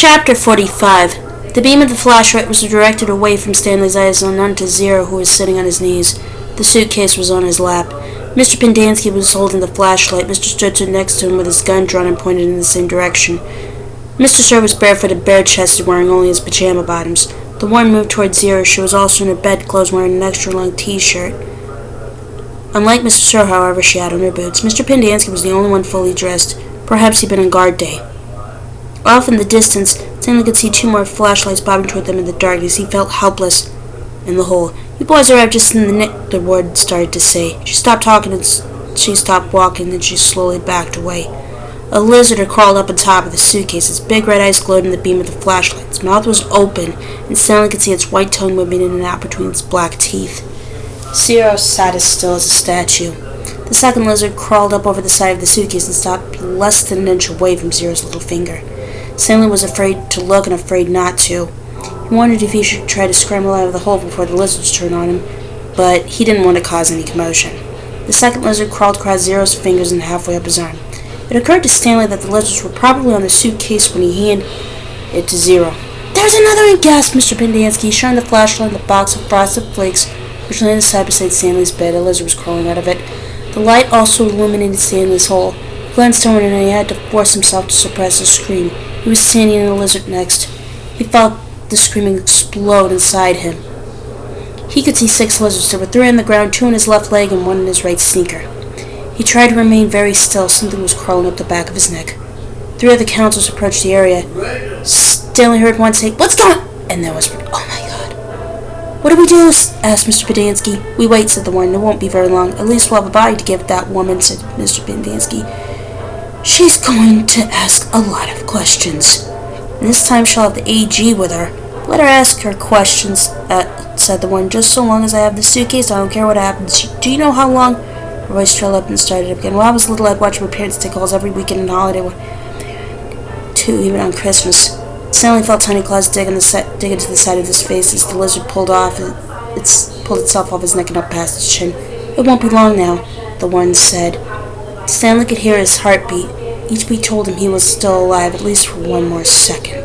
Chapter 45. The beam of the flashlight was directed away from Stanley's eyes and onto Zero, who was sitting on his knees. The suitcase was on his lap. Mr. Pendanski was holding the flashlight. Mr. Sturt stood next to him with his gun drawn and pointed in the same direction. Mr. Sturt was barefooted, bare-chested, wearing only his pajama bottoms. The woman moved toward Zero. She was also in her bedclothes, wearing an extra-long T-shirt. Unlike Mr. Sturt, however, she had on her boots. Mr. Pendanski was the only one fully dressed. Perhaps he'd been on guard day. Off in the distance, Stanley could see two more flashlights bobbing toward them in the darkness. He felt helpless in the hole. "You boys arrived just in the nick," the warden started to say. She stopped talking and she stopped walking, then she slowly backed away. A lizard had crawled up on top of the suitcase. Its big red eyes glowed in the beam of the flashlight. Its mouth was open, and Stanley could see its white tongue moving in and out between its black teeth. Zero sat as still as a statue. The second lizard crawled up over the side of the suitcase and stopped less than an inch away from Zero's little finger. Stanley was afraid to look and afraid not to. He wondered if he should try to scramble out of the hole before the lizards turned on him, but he didn't want to cause any commotion. The second lizard crawled across Zero's fingers and halfway up his arm. It occurred to Stanley that the lizards were probably on the suitcase when he handed it to Zero. "There's another one!" gasped Mr. Pendanski, shining the flashlight on the box of frosted flakes which lay aside beside Stanley's bed. A lizard was crawling out of it. The light also illuminated Stanley's hole. He glanced down and he had to force himself to suppress a scream. He was standing in the lizard next. He felt the screaming explode inside him. He could see 6 lizards. There were 3 on the ground, 2 on his left leg and 1 in his right sneaker. He tried to remain very still. Something was crawling up the back of his neck. 3 other councils approached the area. Stanley heard one say, "What's going on?" and then whispered, "Oh my God." "What do we do?" asked Mr. Pendanski. "We wait," said the warden. "It won't be very long. At least we'll have a body to give that woman," said Mr. Pendanski. "She's going to ask a lot of questions. And this time she'll have the AG with her. Let her ask her questions," said the one. "Just so long as I have the suitcase, I don't care what happens. Do you know how long?" Her voice trailed up and started up again. "When I was little, I'd watch my parents take calls every weekend and holiday, too, even on Christmas." Stanley felt tiny claws dig into the side of his face as the lizard pulled itself off his neck and up past his chin. "It won't be long now," the one said. Stanley could hear his heartbeat. Each beat told him he was still alive, at least for 1 more second.